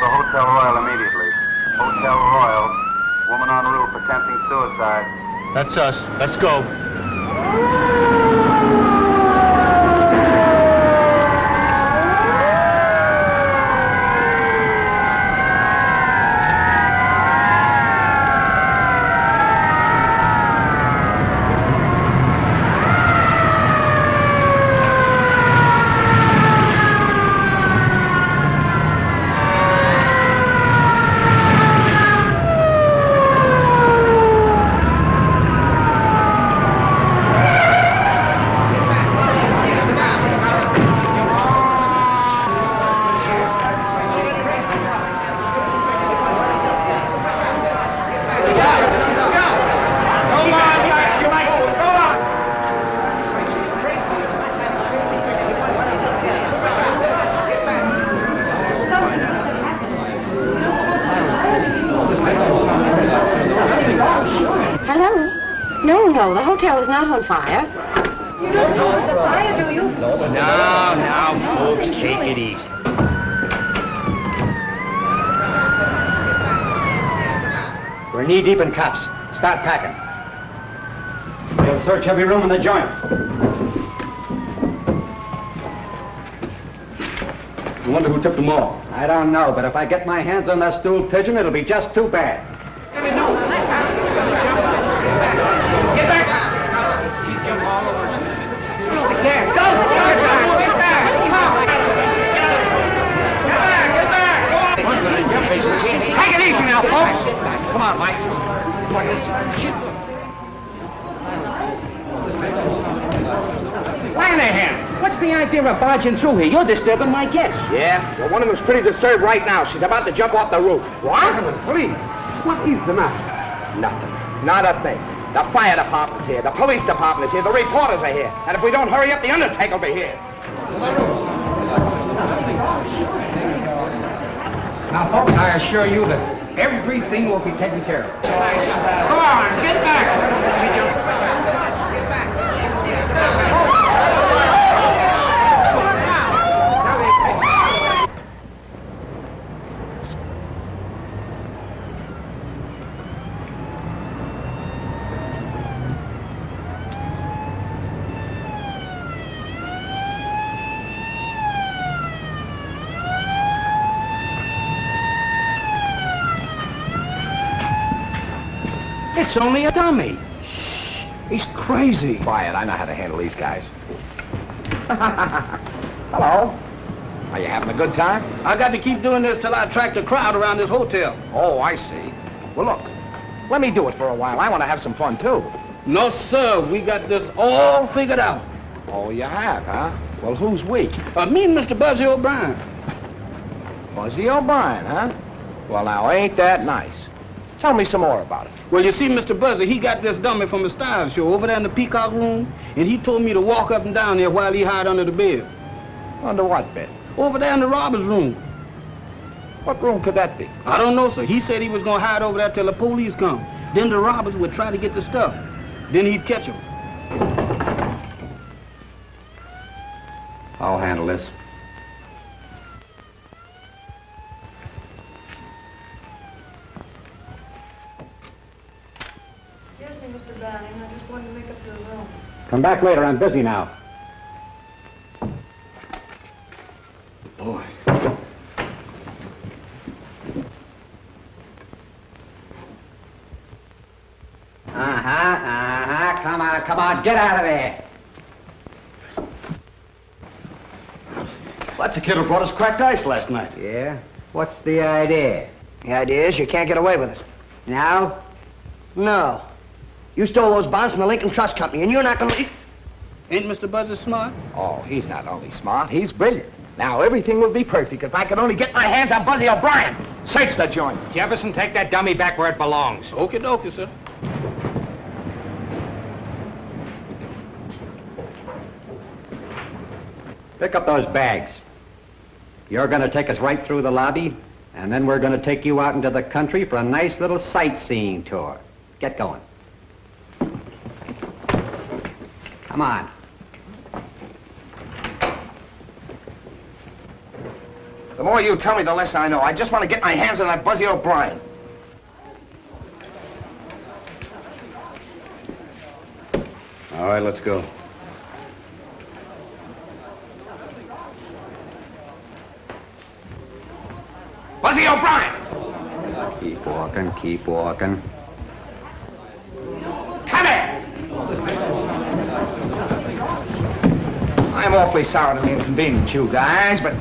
the Hotel Royal immediately. Hotel Royal. Woman en route attempting suicide. That's us. Let's go. The hotel is not on fire. You don't know it's a fire, do you? Now, folks, take it easy. We're knee-deep in cops. Start packing. We'll search every room in the joint. I wonder who took them all. I don't know, but if I get my hands on that stool pigeon, it'll be just too bad. Get back! There, go! Get back! Take it easy now, folks! Come on, Mike. Lanahan, what's the idea of barging through here? You're disturbing my guests. Yeah? Well, one of them's pretty disturbed right now. She's about to jump off the roof. What? Please, what is the matter? Nothing. Not a thing. The fire department's here. The police department is here. The reporters are here. And if we don't hurry up, the undertaker will be here. Now, folks, I assure you that everything will be taken care of. Come on, get back! It's only a dummy. He's crazy. Quiet. I know how to handle these guys. Hello. Are you having a good time? I got to keep doing this till I attract a crowd around this hotel. Oh, I see. Well, look. Let me do it for a while. I want to have some fun, too. No, sir. We got this all figured out. Oh, you have, huh? Well, who's we? Me and Mr. Buzzy O'Brien. Buzzy O'Brien, huh? Well, now, ain't that nice? Tell me some more about it. Well, you see, Mr. Buzzy, he got this dummy from the style show over there in the Peacock Room, and he told me to walk up and down there while he hide under the bed. Under what bed? Over there in the robber's room. What room could that be? I don't know, sir. He said he was going to hide over there till the police come. Then the robbers would try to get the stuff. Then he'd catch them. I'll handle this. Mr. Browning, I just wanted to make up your room. Come back later. I'm busy now. Boy. Come on. Get out of there. That's the kid who brought us cracked ice last night. Yeah? What's the idea? The idea is you can't get away with it. Now? No. You stole those bonds from the Lincoln Trust Company, and you're not going to... Ain't Mr. Buzzy smart? Oh, he's not only smart, he's brilliant. Now, everything will be perfect if I could only get my hands on Buzzy O'Brien. Search the joint. Jefferson, take that dummy back where it belongs. Okie dokie, sir. Pick up those bags. You're going to take us right through the lobby, and then we're going to take you out into the country for a nice little sightseeing tour. Get going. Come on. The more you tell me, the less I know. I just want to get my hands on that Buzzy O'Brien. All right, let's go. Buzzy O'Brien! Keep walking, keep walking. Come here! I'm awfully sorry to inconvenience you guys, but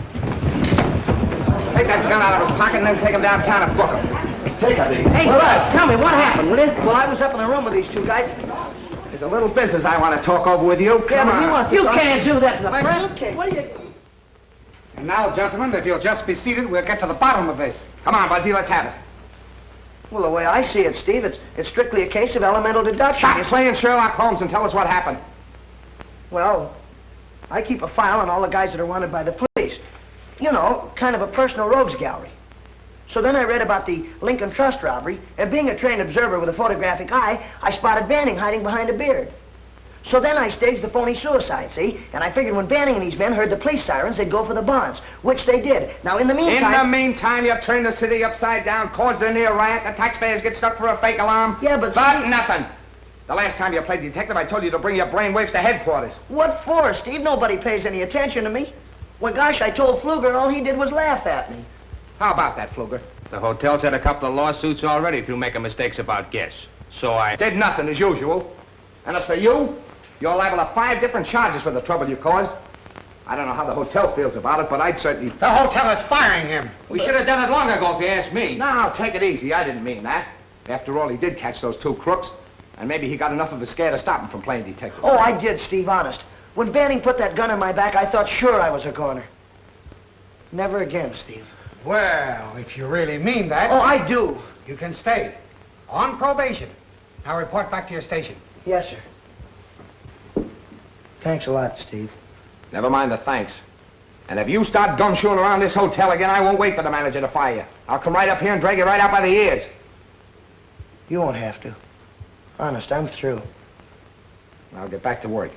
take that gun out of his pocket and then take him downtown and book him. Take it easy. Hey, Buzz, tell me, what happened, will you? Well, I was up in the room with these two guys. There's a little business I want to talk over with you. Come on. You can't do that to the press. What are you... And now, gentlemen, if you'll just be seated, we'll get to the bottom of this. Come on, Buzzy, let's have it. Well, the way I see it, Steve, it's strictly a case of elemental deduction. Stop playing Sherlock Holmes and tell us what happened. Well, I keep a file on all the guys that are wanted by the police. You know, kind of a personal rogues gallery. So then I read about the Lincoln Trust robbery, and being a trained observer with a photographic eye, I spotted Banning hiding behind a beard. So then I staged the phony suicide, see? And I figured when Banning and these men heard the police sirens, they'd go for the bonds, which they did. Now, in the meantime... In the meantime, you turned the city upside down, caused a near riot, the taxpayers get stuck for a fake alarm. Yeah, but... But nothing. The last time you played detective, I told you to bring your brainwaves to headquarters. What for, Steve? Nobody pays any attention to me. Well, gosh, I told Pfluger all he did was laugh at me. How about that, Pfluger? The hotel's had a couple of lawsuits already through making mistakes about guests. So I... Did nothing, as usual. And as for you, you're liable to 5 different charges for the trouble you caused. I don't know how the hotel feels about it, but I'd certainly... The hotel is firing him. We should have done it long ago, if you ask me. No, take it easy. I didn't mean that. After all, he did catch those 2 crooks. And maybe he got enough of a scare to stop him from playing detective. Oh, I did, Steve, honest. When Banning put that gun in my back, I thought sure I was a goner. Never again, Steve. Well, if you really mean that... Oh, I do. You can stay. On probation. Now report back to your station. Yes, sir. Thanks a lot, Steve. Never mind the thanks. And if you start gumshoeing around this hotel again, I won't wait for the manager to fire you. I'll come right up here and drag you right out by the ears. You won't have to. Honest, I'm through. I'll get back to work.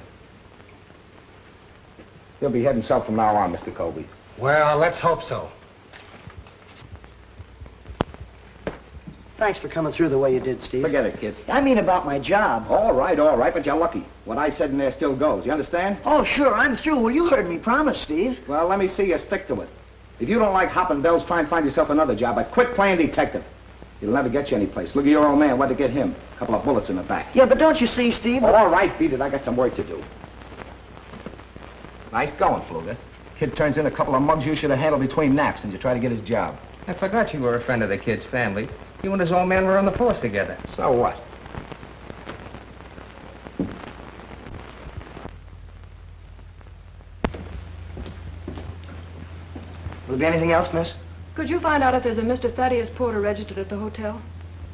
You'll be heading south from now on, Mr. Colby. Well, let's hope so. Thanks for coming through the way you did, Steve. Forget it, kid. I mean about my job. All right, but you're lucky. What I said in there still goes. You understand? Oh, sure, I'm through. Well, you heard me promise, Steve. Well, let me see you stick to it. If you don't like hopping bells, try and find yourself another job, but quit playing detective. It'll never get you anyplace. Look at your old man. What'd it get him? A couple of bullets in the back. Yeah, but don't you see, Steve? All right, beat it. I got some work to do. Nice going, Pfluger. Kid turns in a couple of mugs you should have handled between naps, and you try to get his job. I forgot you were a friend of the kid's family. You and his old man were on the force together. So what? Will there be anything else, miss? Could you find out if there's a Mr. Thaddeus Porter registered at the hotel?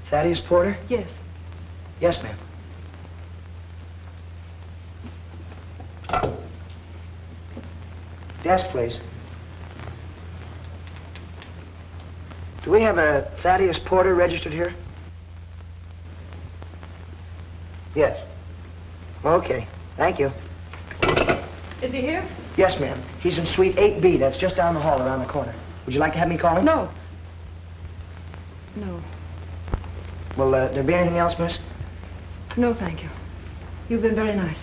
Thaddeus Porter? Yes. Yes, ma'am. Desk, please. Do we have a Thaddeus Porter registered here? Yes. Okay. Thank you. Is he here? Yes, ma'am. He's in suite 8B. That's just down the hall around the corner. Would you like to have me call him? No. No. Will there be anything else, miss? No, thank you. You've been very nice.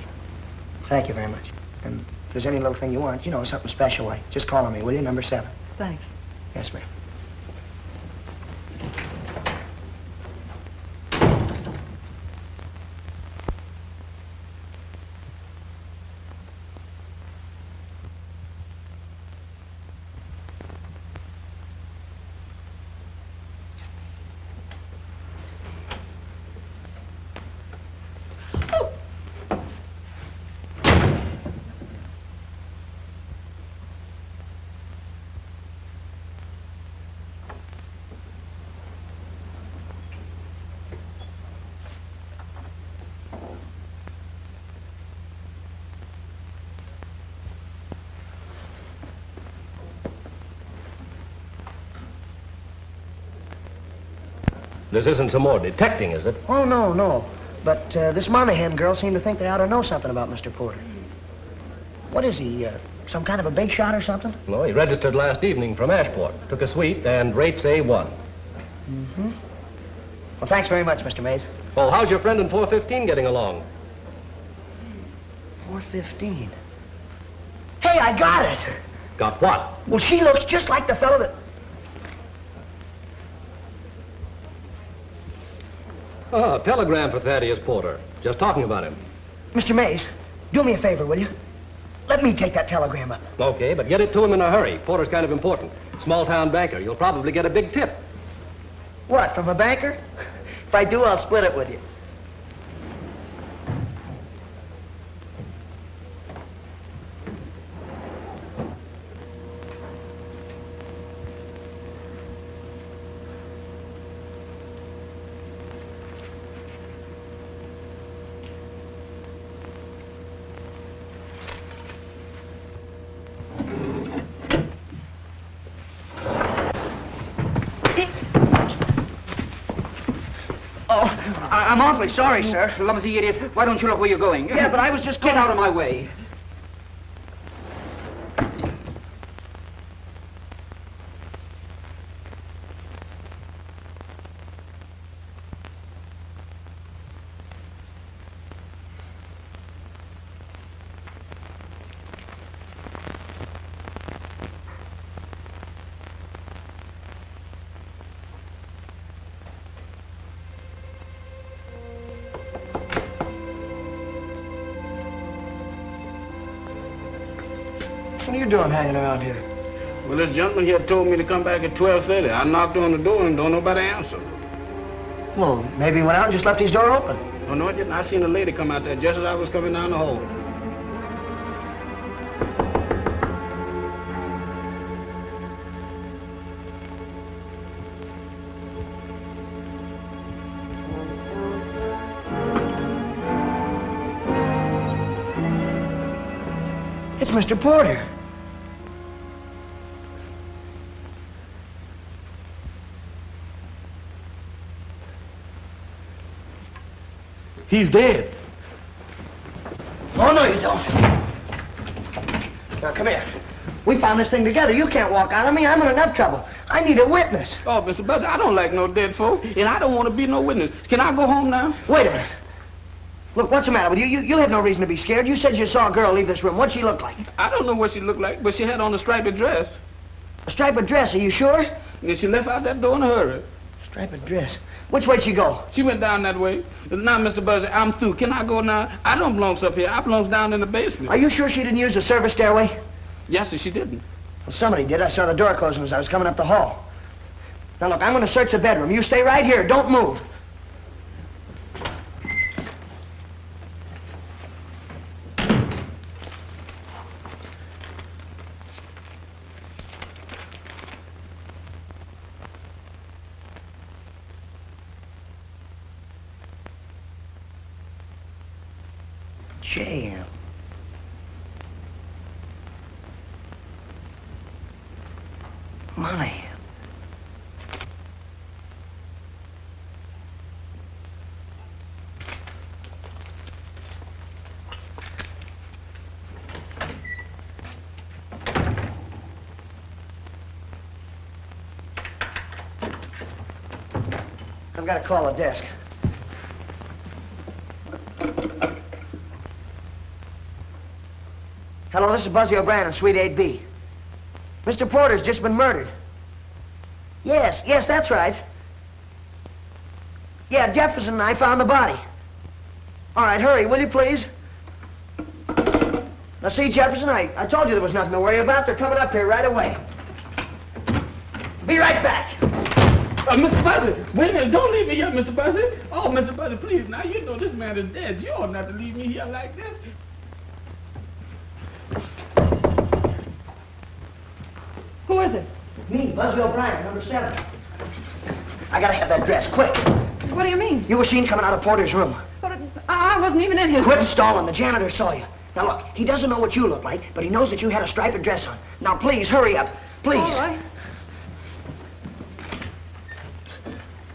Thank you very much. And if there's any little thing you want, you know, something special like, just call on me, will you? Number 7. Thanks. Yes, ma'am. This isn't some more detecting, is it? Oh, no, no. But this Monahan girl seemed to think they ought to know something about Mr. Porter. What is he, Some kind of a big shot or something? No, he registered last evening from Ashport. Took a suite and rates A1. Mm-hmm. Well, thanks very much, Mr. Mays. Oh, how's your friend in 415 getting along? 415. Hey, I got it! Got what? Well, she looks just like the fellow that... Oh, telegram for Thaddeus Porter. Just talking about him. Mr. Mays, do me a favor, will you? Let me take that telegram up. Okay, but get it to him in a hurry. Porter's kind of important. Small-town banker. You'll probably get a big tip. What, from a banker? If I do, I'll split it with you. I'm awfully sorry, sir. Clumsy idiot. Why don't you look where you're going? Yeah, but I was just Get out of my way. What are you doing hanging around here? Well, this gentleman here told me to come back at 12:30. I knocked on the door and don't nobody answer. Well, maybe he went out and just left his door open. Oh, no, I didn't. I seen a lady come out there just as I was coming down the hall. It's Mr. Porter. He's dead. Oh, no, you don't. Now, come here. We found this thing together. You can't walk out on me. I'm in enough trouble. I need a witness. Oh, Mr. Buster, I don't like no dead folk, and I don't want to be no witness. Can I go home now? Wait a minute. Look, what's the matter with you? You have no reason to be scared. You said you saw a girl leave this room. What'd she look like? I don't know what she looked like, but she had on a striped dress. A striped dress, are you sure? And she left out that door in a hurry. Striped dress. Which way'd she go? She went down that way. Now, Mr. Buzzer, I'm through. Can I go now? I don't belong up here. I belong down in the basement. Are you sure she didn't use the service stairway? Yes, sir, she didn't. Well, somebody did. I saw the door closing as I was coming up the hall. Now, look, I'm going to search the bedroom. You stay right here. Don't move. Jail. Money. I've got to call the desk. Hello, this is Buzzy O'Brien in Suite 8B. Mr. Porter's just been murdered. Yes, that's right. Yeah, Jefferson and I found the body. All right, hurry, will you, please? Now, see, Jefferson, I told you there was nothing to worry about. They're coming up here right away. Be right back. Mr. Buzzer, wait a minute. Don't leave me here, Mr. Buzzer. Oh, Mr. Buzzer, please. Now, you know this man is dead. You ought not to leave me here like this. Who is it? Me, Buzzy O'Brien, number 7. I gotta have that dress, quick. What do you mean? You were seen coming out of Porter's room. But I wasn't even in his Quit room. stalling. The janitor saw you. Now, look, he doesn't know what you look like, but he knows that you had a striped dress on. Now, please, hurry up. Please. All right.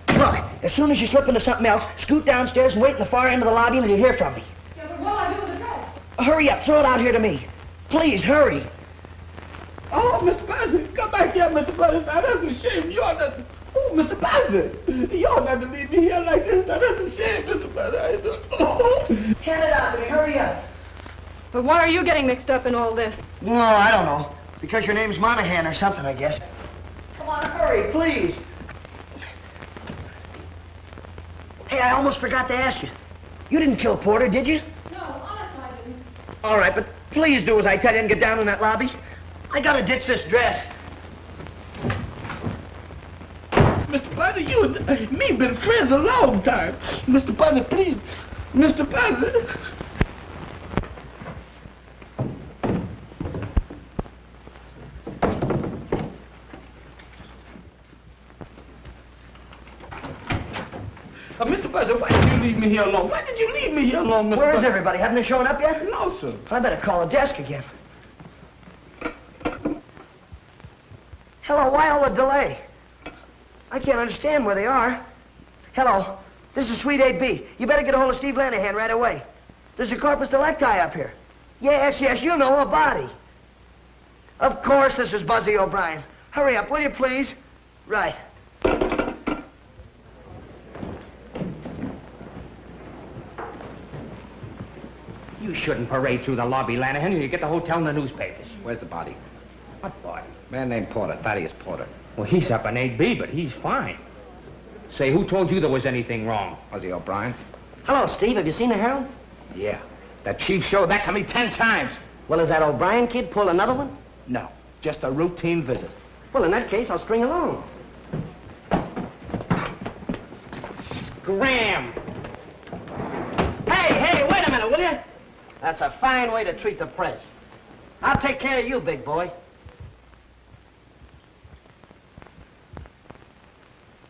Look, as soon as you slip into something else, scoot downstairs and wait in the far end of the lobby until you hear from me. Yeah, but what'll I do with the dress? Hurry up. Throw it out here to me. Please, hurry. Oh, Mr. Bassett, come back here, Mr. Bassett. Now, that's a shame. You ought not... Oh, Mr. Bassett, you ought not to leave me here like this. Now, that's a shame, Mr. Bassett. Oh. Hand it out to me. Hurry up. But why are you getting mixed up in all this? No, I don't know. Because your name's Monahan or something, I guess. Come on, hurry, please. Hey, I almost forgot to ask you. You didn't kill Porter, did you? No, honestly, I didn't. All right, but please do as I tell you and get down in that lobby. I gotta ditch this dress. Mr. Bassett, you and me been friends a long time. Mr. Bassett, please. Mr. Bassett. Mr. Bassett, why did you leave me here alone? Why did you leave me here alone, Mr. Where is Bassett? everybody? Haven't they shown up yet? No, sir. I better call the desk again. Hello, why all the delay? I can't understand where they are. Hello, this is Suite 8B. You better get a hold of Steve Lanahan right away. There's a corpus delicti up here. Yes, you know, a body. Of course, this is Buzzy O'Brien. Hurry up, will you, please? Right. You shouldn't parade through the lobby, Lanahan, and you get the hotel in the newspapers. Where's the body? What body? Man named Porter, Thaddeus Porter. Well, he's up in 8B, but he's fine. Say, who told you there was anything wrong? Buzzy O'Brien? Hello, Steve. Have you seen the Herald? Yeah. The chief showed that to me 10 times. Well, is that O'Brien kid pull another one? No, just a routine visit. Well, in that case, I'll string along. Graham! Hey, wait a minute, will you? That's a fine way to treat the press. I'll take care of you, big boy.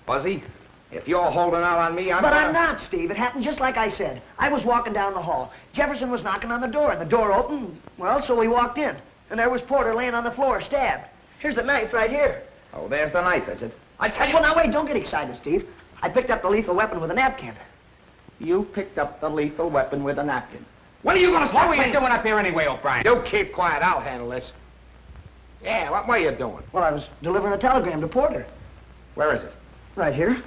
Buzzy, if you're holding out on me, I'm But I'm not, Steve. It happened just like I said. I was walking down the hall. Jefferson was knocking on the door, and the door opened. Well, so we walked in. And there was Porter laying on the floor, stabbed. Here's the knife right here. Oh, there's the knife, is it? I tell you... Well, now, wait, don't get excited, Steve. I picked up the lethal weapon with a napkin. You picked up the lethal weapon with a napkin. When are you going to stop? What were you doing up here anyway, O'Brien? You keep quiet. I'll handle this. Yeah, what were you doing? Well, I was delivering a telegram to Porter. Where is it? Right here.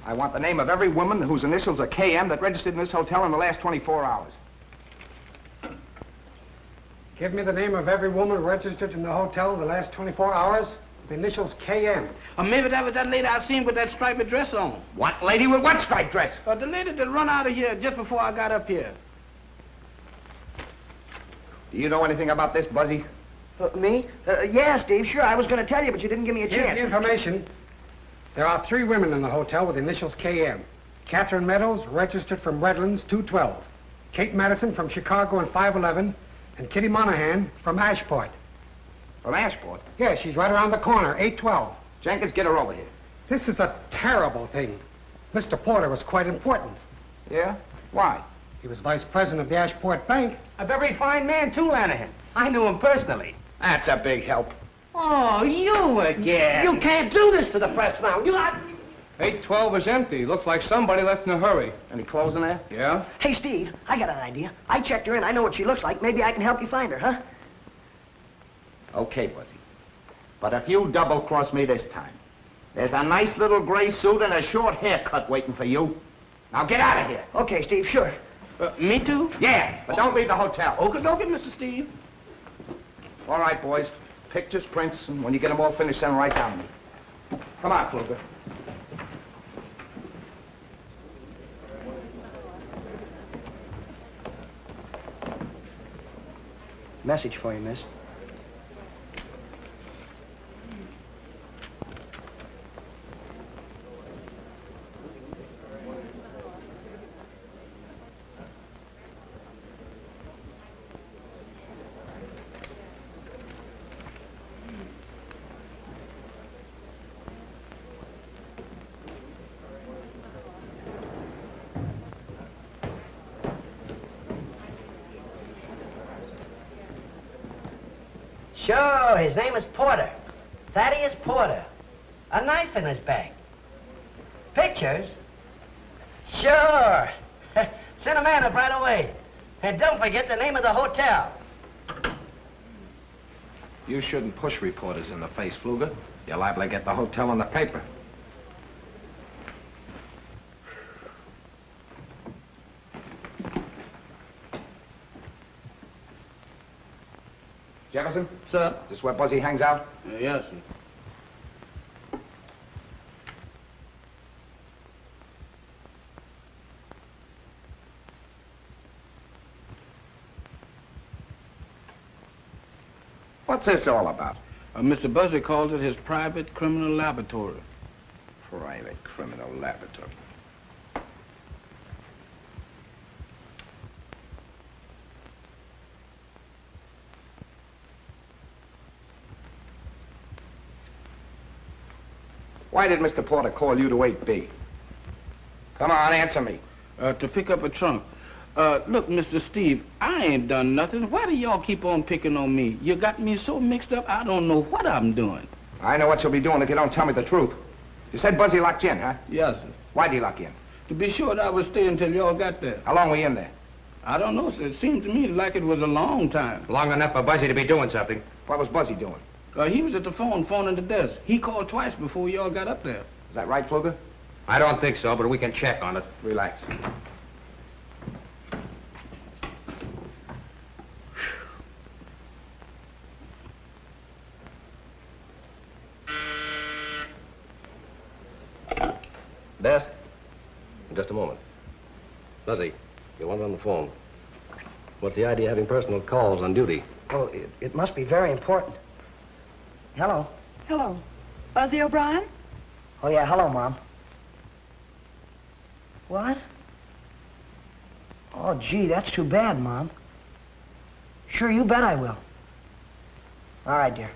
I want the name of every woman whose initials are KM that registered in this hotel in the last 24 hours. Give me the name of every woman registered in the hotel in the last 24 hours. The initials KM. Or maybe that was that lady I seen with that striped dress on. What lady with what striped dress? The lady that run out of here just before I got up here. Do you know anything about this, Buzzy? Me? Yeah, Steve, sure. I was going to tell you, but you didn't give me a Here's chance. the information. There are 3 women in the hotel with the initials KM. Catherine Meadows, registered from Redlands, 212. Kate Madison from Chicago and 511. And Kitty Monahan from Ashport. From Ashport? Yeah, she's right around the corner, 812. Jenkins, get her over here. This is a terrible thing. Mr. Porter was quite important. Yeah? Why? He was vice president of the Ashport Bank. A very fine man, too, Lanahan. I knew him personally. That's a big help. Oh, you again. You can't do this to the press now. 812 is empty. Looks like somebody left in a hurry. Any clothes in there? Yeah? Hey, Steve, I got an idea. I checked her in. I know what she looks like. Maybe I can help you find her, huh? Okay, Buzzy. But if you double-cross me this time, there's a nice little gray suit and a short haircut waiting for you. Now get out of here. Okay, Steve, sure. Me too? Yeah, but don't leave the hotel. Okay, Mr. Steve. All right, boys. Pictures, prints, and when you get them all finished, send them right down to me. Come on, Kluger. Message for you, miss. Sure, his name is Porter. Thaddeus Porter. A knife in his bag. Pictures? Sure. Send a man up right away. And don't forget the name of the hotel. You shouldn't push reporters in the face, Pfluger. You're liable to get the hotel in the paper. Jefferson? Sir? Is this where Buzzy hangs out? Yes, sir. What's this all about? Mr. Buzzy calls it his private criminal laboratory. Private criminal laboratory. Why did Mr. Porter call you to 8B? Come on, answer me. To pick up a trunk. Look, Mr. Steve, I ain't done nothing. Why do y'all keep on picking on me? You got me so mixed up, I don't know what I'm doing. I know what you'll be doing if you don't tell me the truth. You said Buzzy locked you in, huh? Yes, sir. Why'd he lock you in? To be sure that I was staying till y'all got there. How long were you in there? I don't know, sir. It seemed to me like it was a long time. Long enough for Buzzy to be doing something. What was Buzzy doing? He was at the phone, phoning the desk. He called twice before y'all got up there. Is that right, Pfluger? I don't think so, but we can check on it. Relax. Desk? Just a moment. Buzzy, you want on the phone. What's the idea of having personal calls on duty? Oh, it must be very important. Hello. Hello. Buzzy O'Brien? Oh, yeah, hello, Mom. What? Oh, gee, that's too bad, Mom. Sure, you bet I will. All right, dear.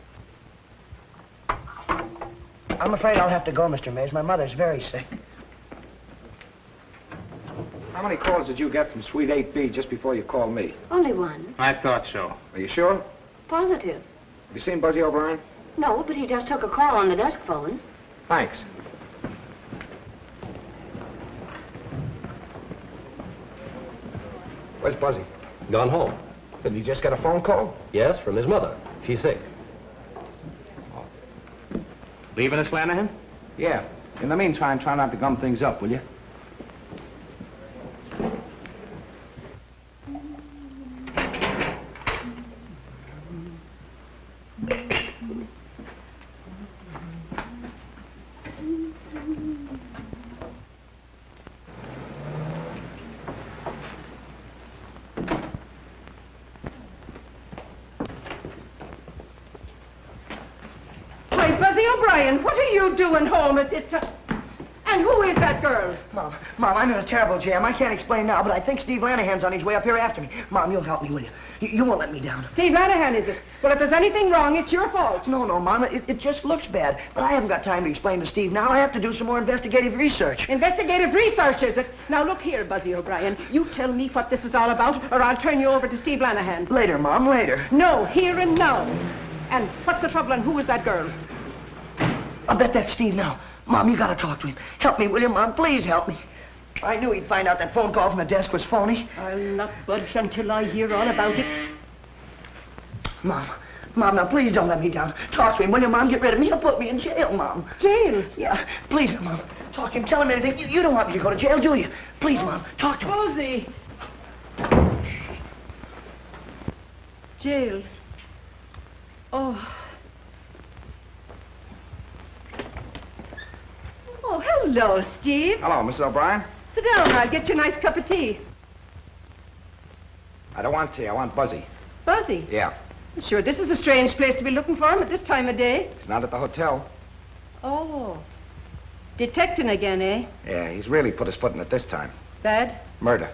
I'm afraid I'll have to go, Mr. Mays. My mother's very sick. How many calls did you get from Suite 8B just before you called me? Only one. I thought so. Are you sure? Positive. Have you seen Buzzy O'Brien? No, but he just took a call on the desk phone. Thanks. Where's Buzzy? Gone home. Did he just get a phone call? Yes, from his mother. She's sick. Leaving us, Lanahan? Yeah. In the meantime, try not to gum things up, will you? Buzzy O'Brien, what are you doing home at this time? And who is that girl? Mom, I'm in a terrible jam. I can't explain now, but I think Steve Lanahan's on his way up here after me. Mom, you'll help me, will you? You won't let me down. Steve Lanahan, is it? Well, if there's anything wrong, it's your fault. No, Mom, it just looks bad. But I haven't got time to explain to Steve now. I have to do some more investigative research. Investigative research, is it? Now, look here, Buzzy O'Brien. You tell me what this is all about, or I'll turn you over to Steve Lanahan. Later, Mom, later. No, here and now. And what's the trouble, and who is that girl? I'll bet that's Steve now. Mom, you gotta talk to him. Help me, will you, Mom? Please help me. I knew he'd find out that phone call from the desk was phony. I'll not budge until I hear all about it. Mom, now please don't let me down. Talk to him, will you, Mom? Get rid of me. He'll put me in jail, Mom. Jail? Yeah, please, Mom. Talk to him. Tell him anything. You don't want me to go to jail, do you? Please, Mom. Talk to him. Buzzy. Jail. Oh. Oh, hello, Steve. Hello, Mrs. O'Brien. Sit down. I'll get you a nice cup of tea. I don't want tea. I want Buzzy. Buzzy? Yeah. Sure, this is a strange place to be looking for him at this time of day. He's not at the hotel. Oh. Detecting again, eh? Yeah, he's really put his foot in it this time. Bad? Murder.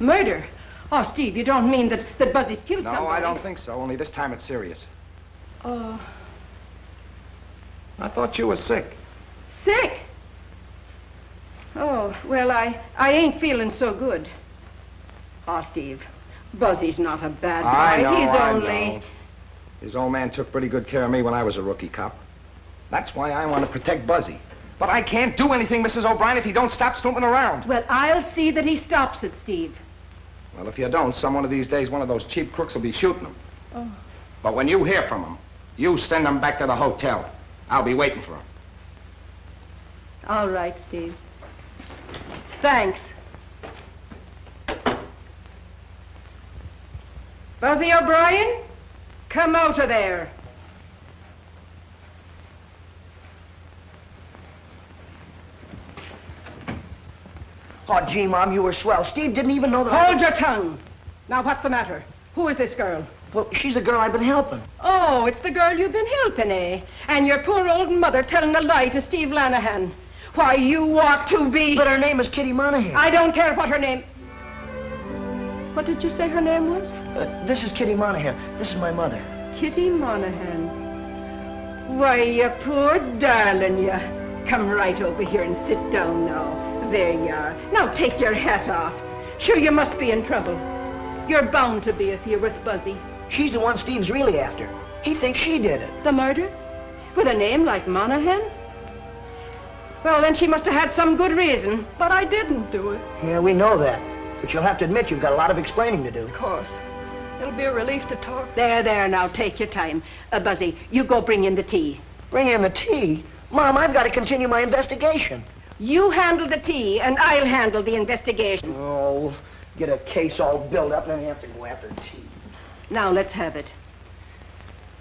Murder? Oh, Steve, you don't mean that Buzzy's killed somebody? No, I don't think so. Only this time it's serious. Oh. I thought you were sick. Sick? Oh, well, I ain't feeling so good. Oh, Steve, Buzzy's not a bad boy. I know, He's I only... know. His old man took pretty good care of me when I was a rookie cop. That's why I want to protect Buzzy. But I can't do anything, Mrs. O'Brien, if he don't stop snooping around. Well, I'll see that he stops it, Steve. Well, if you don't, some one of these days, one of those cheap crooks will be shooting him. Oh. But when you hear from him, you send him back to the hotel. I'll be waiting for him. All right, Steve. Thanks. Buzzy O'Brien, come out of there. Oh, gee, Mom, you were swell. Steve didn't even know that Hold your tongue. Now, what's the matter? Who is this girl? Well, she's the girl I've been helping. Oh, it's the girl you've been helping, eh? And your poor old mother telling a lie to Steve Lanahan. Why, you ought to be... But her name is Kitty Monahan. I don't care what her name... What did you say her name was? This is Kitty Monahan. This is my mother. Kitty Monahan. Why, you poor darling, you. Come right over here and sit down now. There you are. Now take your hat off. Sure, you must be in trouble. You're bound to be if you're with Buzzy. She's the one Steve's really after. He thinks she did it. The murder? With a name like Monahan? Well, then she must have had some good reason. But I didn't do it. Yeah, we know that. But you'll have to admit you've got a lot of explaining to do. Of course. It'll be a relief to talk. There, now, take your time. Buzzy, you go bring in the tea. Bring in the tea? Mom, I've got to continue my investigation. You handle the tea, and I'll handle the investigation. Oh, get a case all built up, and then you have to go after tea. Now, let's have it.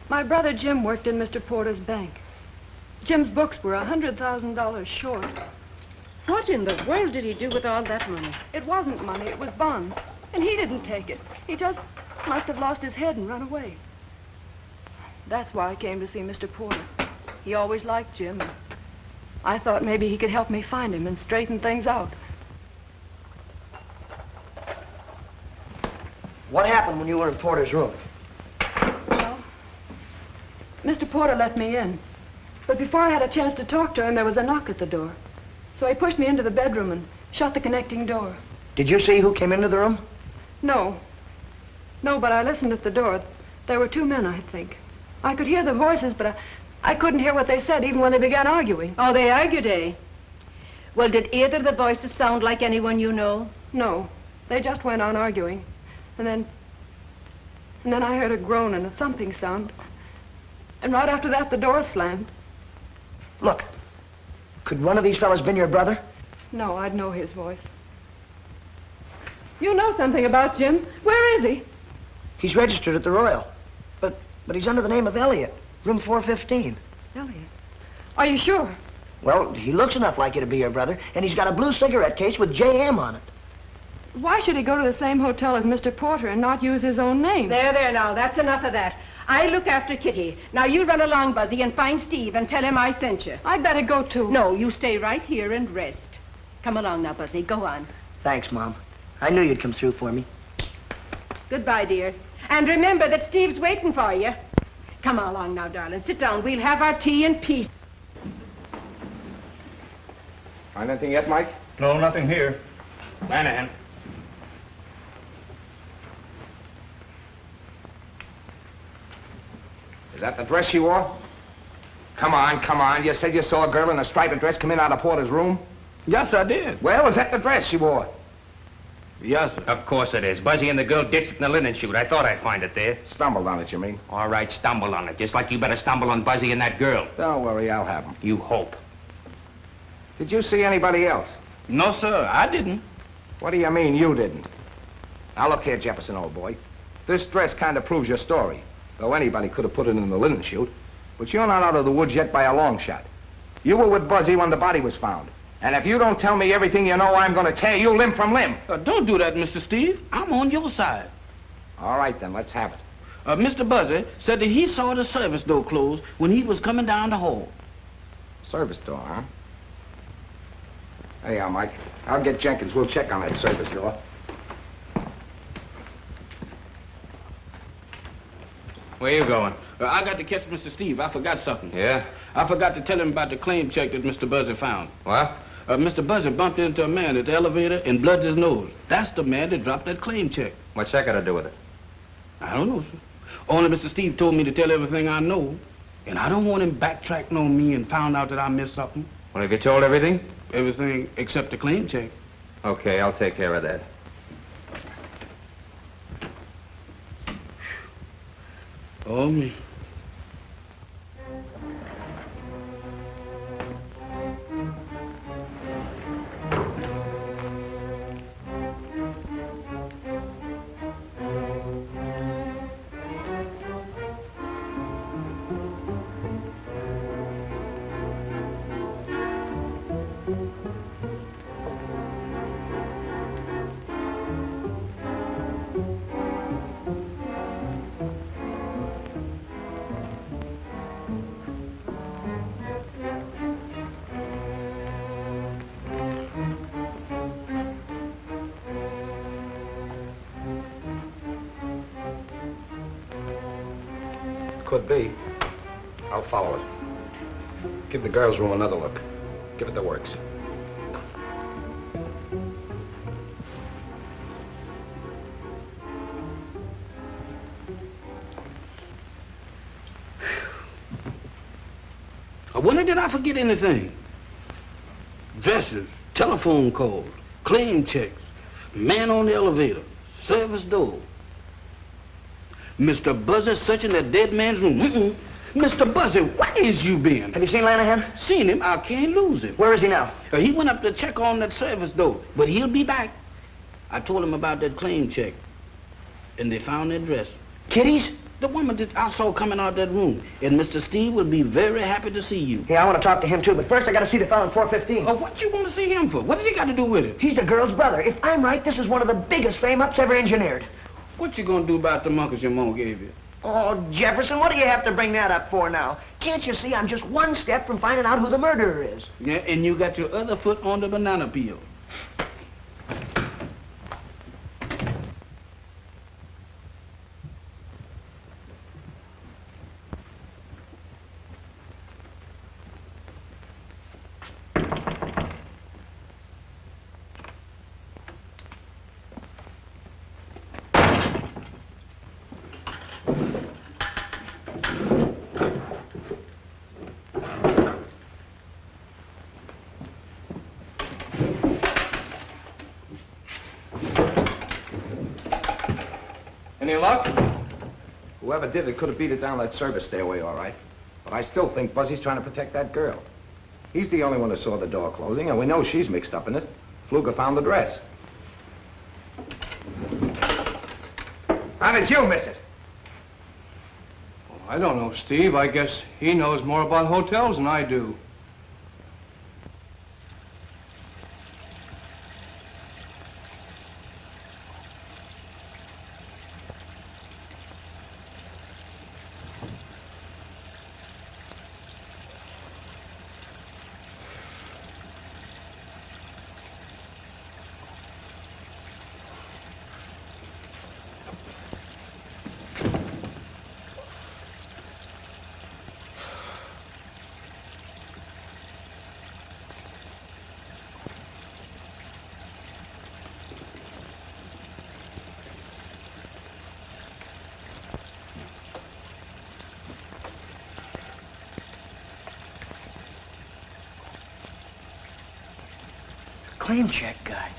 My brother Jim worked in Mr. Porter's bank. Jim's books were $100,000 short. What in the world did he do with all that money? It wasn't money, it was bonds. And he didn't take it. He just must have lost his head and run away. That's why I came to see Mr. Porter. He always liked Jim. I thought maybe he could help me find him and straighten things out. What happened when you were in Porter's room? Well, Mr. Porter let me in. But before I had a chance to talk to him, there was a knock at the door. So he pushed me into the bedroom and shut the connecting door. Did you see who came into the room? No. No, but I listened at the door. There were two men, I think. I could hear the voices, but I couldn't hear what they said even when they began arguing. Oh, they argued, eh? Well, did either of the voices sound like anyone you know? No. They just went on arguing. And then I heard a groan and a thumping sound. And right after that, the door slammed. Look, could one of these fellas been your brother? No, I'd know his voice. You know something about Jim. Where is he? He's registered at the Royal. But he's under the name of Elliot, room 415. Elliot? Are you sure? Well, he looks enough like you to be your brother, and he's got a blue cigarette case with J.M. on it. Why should he go to the same hotel as Mr. Porter and not use his own name? There, now, that's enough of that. I look after Kitty. Now, you run along, Buzzy, and find Steve and tell him I sent you. I'd better go, too. No, you stay right here and rest. Come along now, Buzzy. Go on. Thanks, Mom. I knew you'd come through for me. Goodbye, dear. And remember that Steve's waiting for you. Come along now, darling. Sit down. We'll have our tea in peace. Find anything yet, Mike? No, nothing here. Lanahan. Is that the dress she wore? Come on. You said you saw a girl in a striped dress come in out of Porter's room? Yes, I did. Well, is that the dress she wore? Yes, sir. Of course it is. Buzzy and the girl ditched it in the linen chute. I thought I'd find it there. Stumbled on it, you mean? All right, stumble on it. Just like you better stumble on Buzzy and that girl. Don't worry, I'll have them. You hope. Did you see anybody else? No, sir, I didn't. What do you mean, you didn't? Now, look here, Jefferson, old boy. This dress kind of proves your story. Though anybody could have put it in the linen chute. But you're not out of the woods yet by a long shot. You were with Buzzy when the body was found. And if you don't tell me everything you know, I'm going to tear you limb from limb. Don't do that, Mr. Steve. I'm on your side. All right, then, let's have it. Mr. Buzzy said that he saw the service door close when he was coming down the hall. Service door, huh? Hey, Mike. I'll get Jenkins. We'll check on that service door. Where you going? I got to catch Mr. Steve. I forgot something. Yeah? I forgot to tell him about the claim check that Mr. Buzzy found. What? Mr. Buzzy bumped into a man at the elevator and blooded his nose. That's the man that dropped that claim check. What's that got to do with it? I don't know, sir. Only Mr. Steve told me to tell everything I know. And I don't want him backtracking on me and found out that I missed something. Well, have you told everything? Everything except the claim check. Okay, I'll take care of that. Oh, me. Could be. I'll follow it. Give the girls' room another look. Give it the works. I wonder did I forget anything? Dresses, telephone calls, claim checks, man on the elevator, service door. Mr. Buzzy searching that dead man's room. Mr. Buzzy, where is you been? Have you seen Lanahan? Seen him. I can't lose him. Where is he now? He went up to check on that service door, but he'll be back. I told him about that claim check, and they found that dress. Kitty's? The woman that I saw coming out that room. And Mr. Steve will be very happy to see you. Yeah, I want to talk to him too, but first I got to see the fellow in 415. Oh, what you want to see him for? What has he got to do with it? He's the girl's brother. If I'm right, this is one of the biggest frame-ups ever engineered. What you gonna do about the monkeys your mom gave you? Oh, Jefferson, what do you have to bring that up for now? Can't you see I'm just one step from finding out who the murderer is? Yeah, and you got your other foot on the banana peel. Any luck? Whoever did it could have beat it down that service stairway, all right. But I still think Buzzy's trying to protect that girl. He's the only one who saw the door closing, and we know she's mixed up in it. Fluger found the dress. How did you miss it? Well, I don't know, Steve. I guess he knows more about hotels than I do. Claim check guy.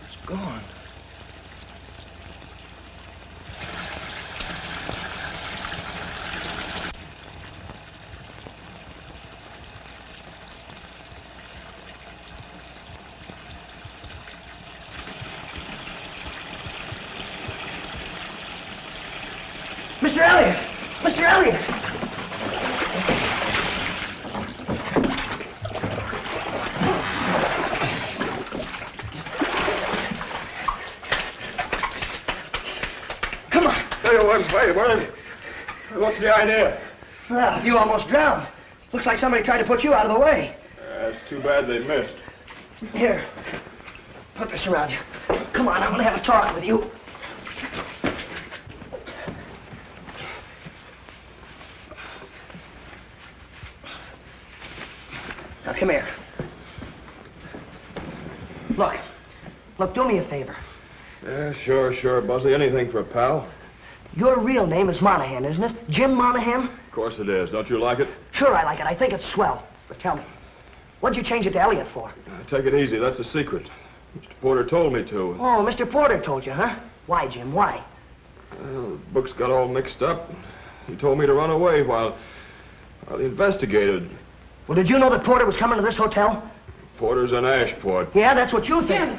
It's gone. Mr. Elliot! Mr. Elliot! Come on! Wait. What's the idea? Well, you almost drowned. Looks like somebody tried to put you out of the way. It's too bad they missed. Here, put this around you. Come on, I want to have a talk with you. come here. Look. Look, do me a favor. Yeah, sure, Buzzy. Anything for a pal. Your real name is Monahan, isn't it? Jim Monahan? Of course it is. Don't you like it? Sure I like it. I think it's swell. But tell me, what'd you change it to Elliot for? Take it easy. That's a secret. Mr. Porter told me to. Oh, Mr. Porter told you, huh? Why, Jim, why? Well, the books got all mixed up. He told me to run away while he investigated. Well, did you know that Porter was coming to this hotel? Porter's in Ashport. Yeah, that's what you think.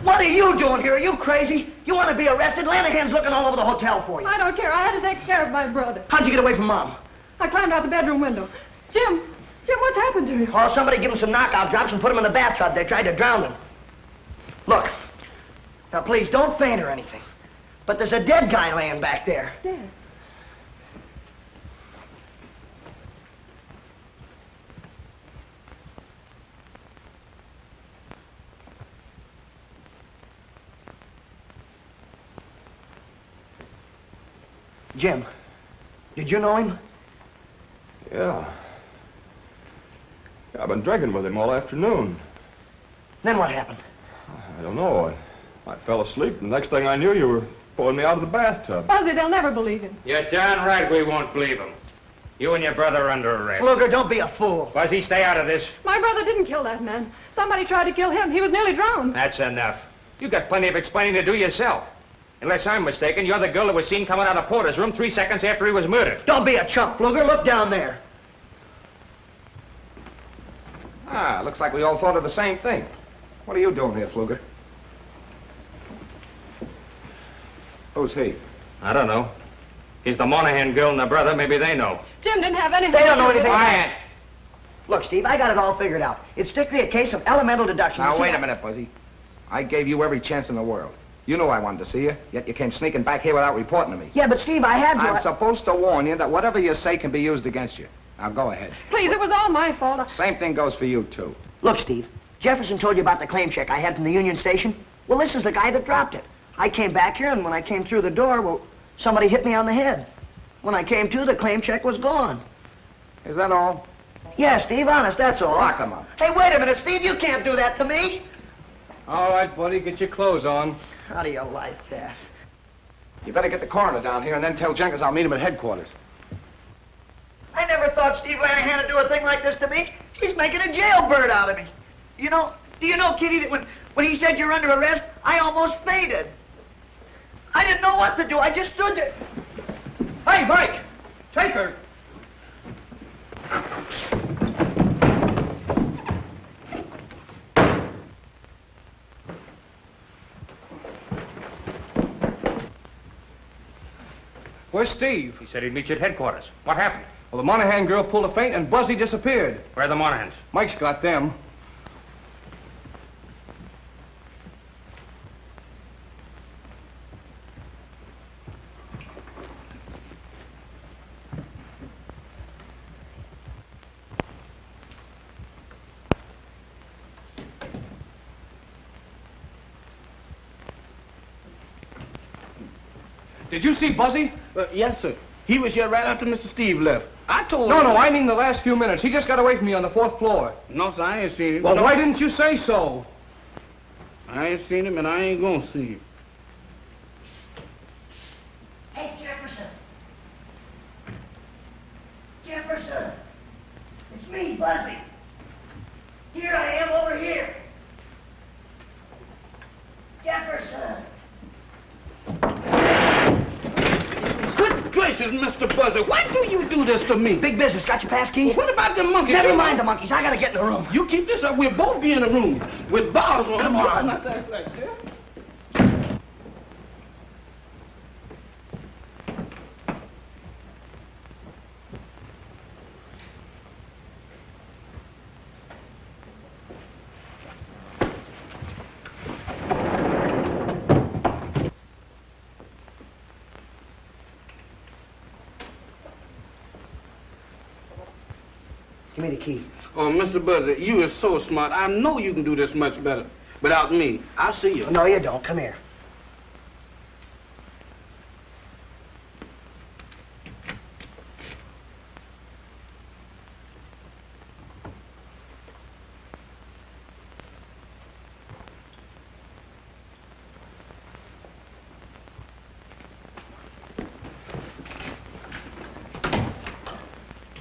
What are you doing here? Are you crazy? You want to be arrested? Lanahan's looking all over the hotel for you. I don't care. I had to take care of my brother. How'd you get away from Mom? I climbed out the bedroom window. Jim, what's happened to you? Oh, somebody gave him some knockout drops and put him in the bathtub. They tried to drown him. Look, now please don't faint or anything. But there's a dead guy laying back there. Dead? Jim, did you know him? Yeah. I've been drinking with him all afternoon. Then what happened? I don't know. I fell asleep, and the next thing I knew, you were pulling me out of the bathtub. Fuzzy, they'll never believe him. You're darn right we won't believe him. You and your brother are under arrest. Luger, don't be a fool. Fuzzy, stay out of this. My brother didn't kill that man. Somebody tried to kill him. He was nearly drowned. That's enough. You got plenty of explaining to do yourself. Unless I'm mistaken, you're the girl that was seen coming out of Porter's room 3 seconds after he was murdered. Don't be a chump, Luger. Look down there. Ah, looks like we all thought of the same thing. What are you doing here, Fluger? Who's he? I don't know. He's the Monahan girl and the brother. Maybe they know. Jim didn't have anything They don't know to do with anything. it. Quiet. Look, Steve, I got it all figured out. It's strictly a case of elemental deduction. Now, You see wait a that- minute, Buzzy. I gave you every chance in the world. You knew I wanted to see you, yet you came sneaking back here without reporting to me. Yeah, but Steve, I had to. I'm supposed to warn you that whatever you say can be used against you. Now, go ahead. Please, it was all my fault. Same thing goes for you, too. Look, Steve, Jefferson told you about the claim check I had from the Union Station. Well, this is the guy that dropped it. I came back here, and when I came through the door, well, somebody hit me on the head. When I came to, the claim check was gone. Is that all? Yeah, Steve, honest, that's all. Lock him up. Hey, wait a minute, Steve, you can't do that to me. All right, buddy, get your clothes on. How do you like that? You better get the coroner down here and then tell Jenkins I'll meet him at headquarters. I never thought Steve Lanahan would do a thing like this to me. He's making a jailbird out of me. Do you know, Kitty, that when he said you're under arrest, I almost fainted. I didn't know what to do. I just stood there. Hey, Mike! Take her! Where's Steve? He said he'd meet you at headquarters. What happened? Well, the Monahan girl pulled a feint and Buzzy disappeared. Where are the Monahans? Mike's got them. Did you see Buzzy? Yes, sir. He was here right after Mr. Steve left. I told No, him. no, I mean the last few minutes. He just got away from me on the 4th floor. No, sir, I ain't seen him. Well, No. why didn't you say so? I ain't seen him, and I ain't gonna see him. Hey, Jefferson. Jefferson. It's me, Buzzy. Here I am over here. Jefferson. Good gracious, Mr. Buzzer, why do you do this to me? Big business. Got your pass key? Well, what about the monkeys? Never mind the monkeys. I gotta get in the room. You keep this up, we'll both be in the room with bars on. Come on. Not that like that. Give me the key. Oh, Mr. Buzzer, you are so smart. I know you can do this much better without me. I'll see you. No, you don't. Come here.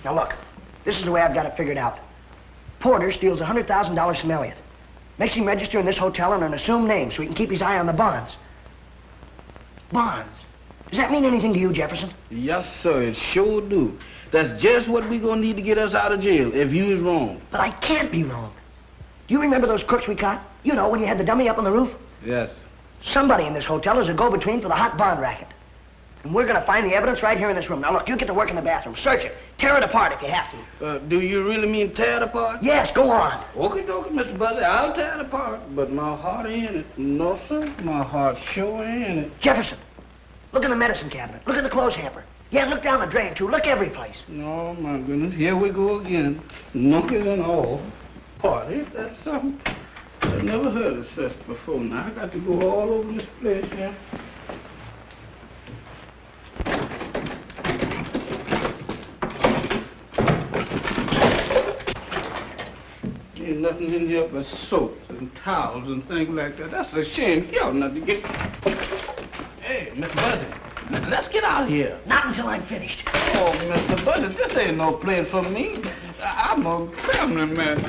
Now look, this is the way I've got it figured out. Porter steals $100,000 from Elliot. Makes him register in this hotel under an assumed name so he can keep his eye on the bonds. Bonds? Does that mean anything to you, Jefferson? Yes, sir, it sure do. That's just what we gonna need to get us out of jail if you is wrong. But I can't be wrong. Do you remember those crooks we caught? You know, when you had the dummy up on the roof? Yes. Somebody in this hotel is a go-between for the hot bond racket. And we're gonna find the evidence right here in this room. Now look, you get to work in the bathroom. Search it. Tear it apart if you have to. Do you really mean tear it apart? Yes, go on. Okay, Mr. Buzzy, I'll tear it apart. But my heart ain't in it. No, sir, my heart sure ain't in it. Jefferson, look in the medicine cabinet. Look in the clothes hamper. Yeah, look down the drain, too. Look every place. Oh, my goodness. Here we go again. Knuckles and all. Party, that's something. I've never heard of such before. Now, I got to go all over this place, yeah. Ain't nothing in here but soaps and towels and things like that. That's a shame. You ought not to get... Hey, Mr. Buzzy, let's get out of here. Not until I'm finished. Oh, Mr. Buzzy, this ain't no place for me. I'm a family man.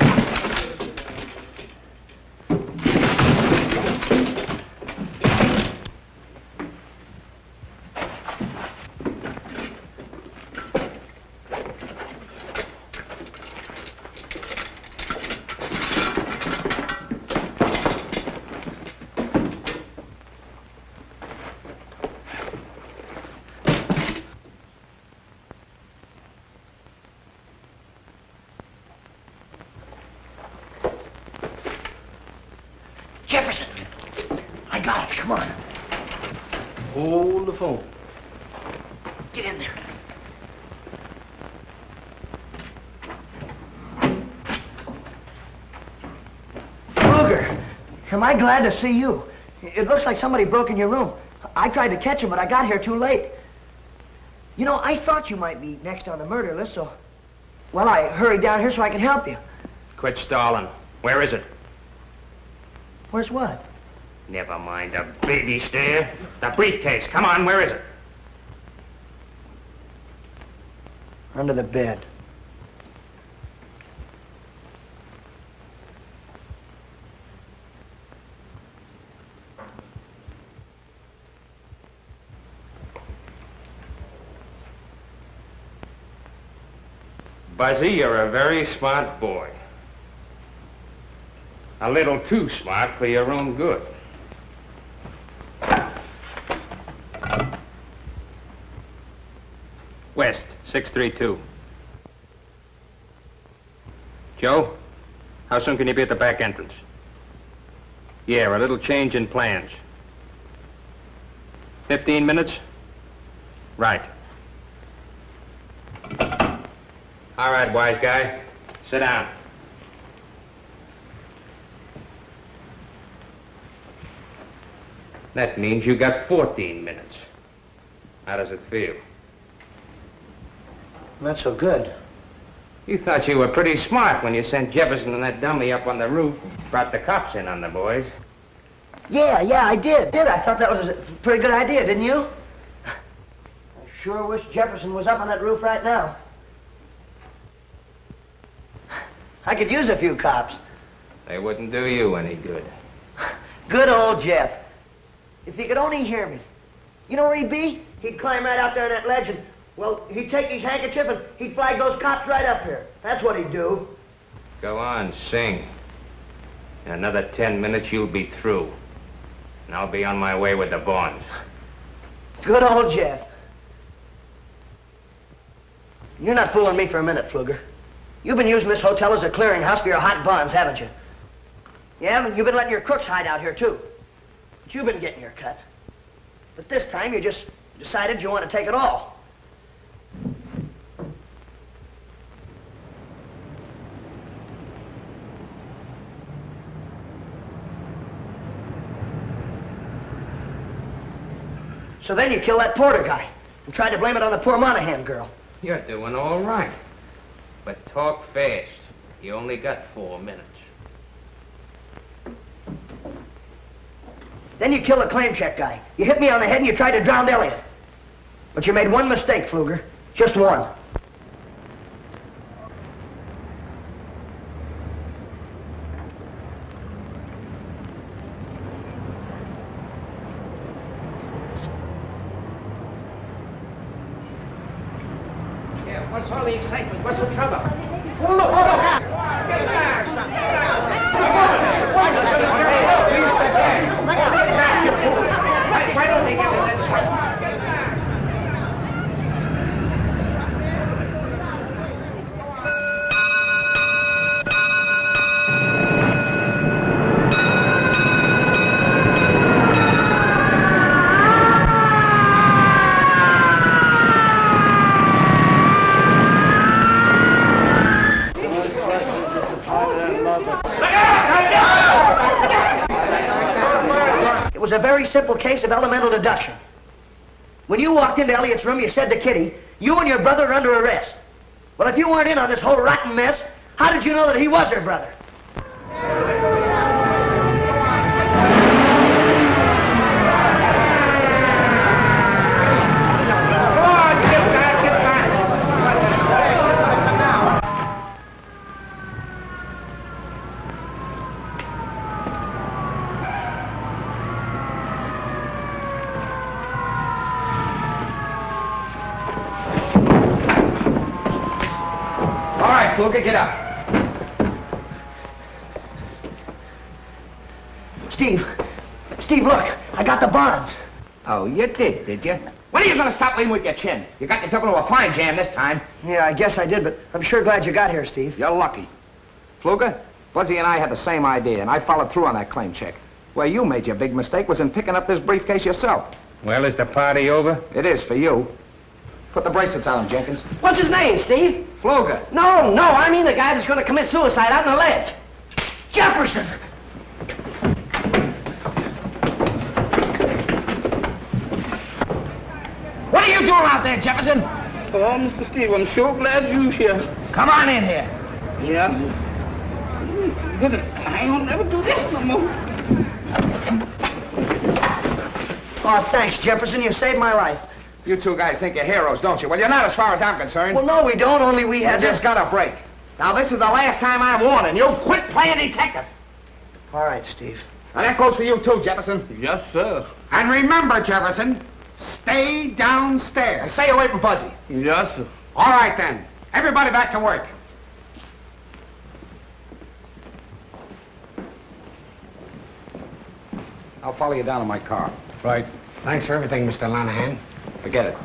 Jefferson, I got it. Come on. Hold the phone. Get in there. Kruger, am I glad to see you. It looks like somebody broke in your room. I tried to catch him, but I got here too late. You know, I thought you might be next on the murder list, so... Well, I hurried down here so I could help you. Quit stalling. Where is it? Where's what? Never mind the baby stare. The briefcase. Come on, where is it? Under the bed. Buzzy, you're a very smart boy. A little too smart for your own good. West, 632. Joe, how soon can you be at the back entrance? Yeah, a little change in plans. 15 minutes? Right. All right, wise guy. Sit down. That means you got 14 minutes. How does it feel? Not so good. You thought you were pretty smart when you sent Jefferson and that dummy up on the roof, brought the cops in on the boys. Yeah, I did. I thought that was a pretty good idea, didn't you? I sure wish Jefferson was up on that roof right now. I could use a few cops. They wouldn't do you any good. Good old Jeff. If he could only hear me. You know where he'd be? He'd climb right out there on that ledge and, well, he'd take his handkerchief and he'd flag those cops right up here. That's what he'd do. Go on, sing. In another 10 minutes, you'll be through. And I'll be on my way with the bonds. Good old Jeff. You're not fooling me for a minute, Pfluger. You've been using this hotel as a clearinghouse for your hot bonds, haven't you? Yeah, but you've been letting your crooks hide out here, too. But you've been getting your cut. But this time, you just decided you want to take it all. So then you kill that Porter guy and tried to blame it on the poor Monahan girl. You're doing all right. But talk fast. You only got 4 minutes. Then you kill the claim check guy. You hit me on the head and you tried to drown Elliot. But you made one mistake, Pfluger. Just one. What's all the excitement? What's the trouble? Well, look, Get back, son. Why don't they get the It was a very simple case of elemental deduction. When you walked into Elliot's room, you said to Kitty, you and your brother are under arrest. Well, if you weren't in on this whole rotten mess, how did you know that he was her brother? Fluker, get up. Steve, look, I got the bonds. Oh, you did you? When are you going to stop leaning with your chin? You got yourself into a fine jam this time. Yeah, I guess I did, but I'm sure glad you got here, Steve. You're lucky. Fluker, Buzzy and I had the same idea, and I followed through on that claim check. Where you made your big mistake was in picking up this briefcase yourself. Well, is the party over? It is for you. Put the bracelets on him, Jenkins. What's his name, Steve? Fluger. No, I mean the guy that's going to commit suicide out on the ledge. Jefferson! What are you doing out there, Jefferson? Oh, Mr. Steve, I'm sure glad you're here. Come on in here. Yeah? Good. I ain't gonna never do this no more. Oh, thanks, Jefferson. You saved my life. You two guys think you're heroes, don't you? Well, you're not as far as I'm concerned. Well, no, we don't. Only we had just got a break. Now, this is the last time I'm warning you. Quit playing detective. All right, Steve. And that goes for you, too, Jefferson. Yes, sir. And remember, Jefferson, stay downstairs. And stay away from Buzzy. Yes, sir. All right, then. Everybody back to work. I'll follow you down in my car. Right. Thanks for everything, Mr. Lanahan. Forget it.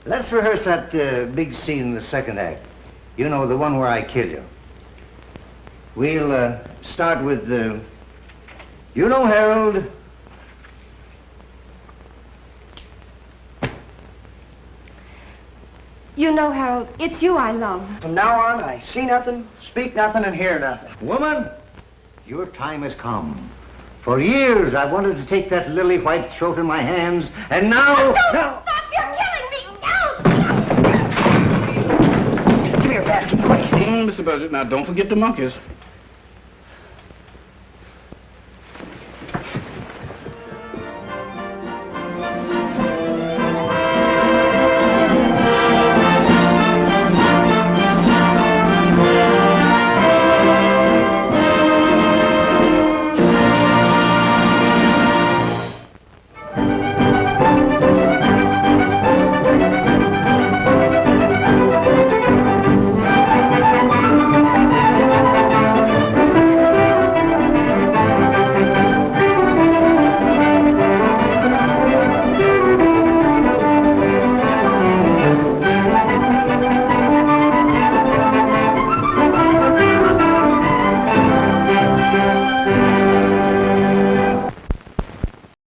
Let's rehearse that big scene in the second act. You know, the one where I kill you. We'll start with, you know, Harold. You know, Harold, it's you I love. From now on, I see nothing, speak nothing, and hear nothing. Woman, your time has come. For years, I wanted to take that lily white throat in my hands, and now... Stop! You're killing me! No! Come here, bastard, quick. Mr. Budget, now don't forget the monkeys.